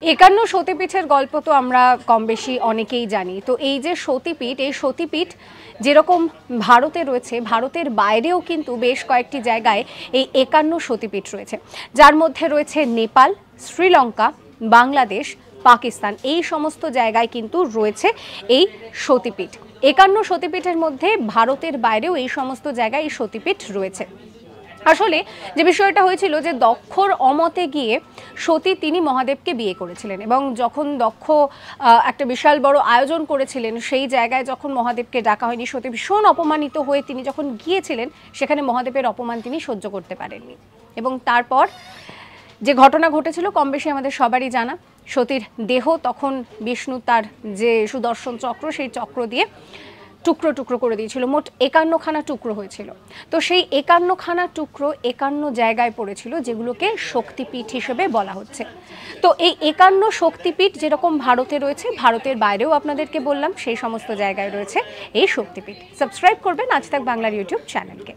51 সতীপীঠের গল্প তো আমরা কম বেশি অনেকেই জানি। তো এই যে সতীপীঠ, এই সতীপীঠ যেরকম ভারতে রয়েছে, ভারতের বাইরেও কিন্তু বেশ কয়েকটি জায়গায় এই 51 সতীপীঠ রয়েছে, যার মধ্যে রয়েছে নেপাল, শ্রীলঙ্কা, বাংলাদেশ, পাকিস্তান। এই সমস্ত জায়গায় কিন্তু রয়েছে এই সতীপীঠ। 51 সতীপীঠের মধ্যে ভারতের বাইরেও এই সমস্ত জায়গায় এই সতীপীঠ রয়েছে। আসলে যে বিষয়টা হয়েছিল যে দক্ষর অমতে গিয়ে সতী তিনি মহাদেবকে বিয়ে করেছিলেন, এবং যখন দক্ষ একটা বিশাল বড় আয়োজন করেছিলেন, সেই জায়গায় যখন মহাদেবকে ডাকা হয়নি, সতী ভীষণ অপমানিত হয়ে তিনি যখন গিয়েছিলেন, সেখানে মহাদেবের অপমান তিনি সহ্য করতে পারেননি। এবং তারপর যে ঘটনা ঘটেছিল কম বেশি আমাদের সবারই জানা। সতীর দেহ তখন বিষ্ণু তার যে সুদর্শন চক্র, সেই চক্র দিয়ে টুকরো টুকরো করে দিয়েছিল। মোট 51খানা টুকরো হয়েছিল। তো সেই 51খানা টুকরো 51 জায়গায় পড়েছিল, যেগুলোকে শক্তিপীঠ হিসেবে বলা হচ্ছে। তো এই 51 শক্তিপীঠ যেরকম ভারতে রয়েছে, ভারতের বাইরেও আপনাদেরকে বললাম সেই সমস্ত জায়গায় রয়েছে এই শক্তিপীঠ। সাবস্ক্রাইব করবেন আজ তাক বাংলার ইউটিউব চ্যানেলকে।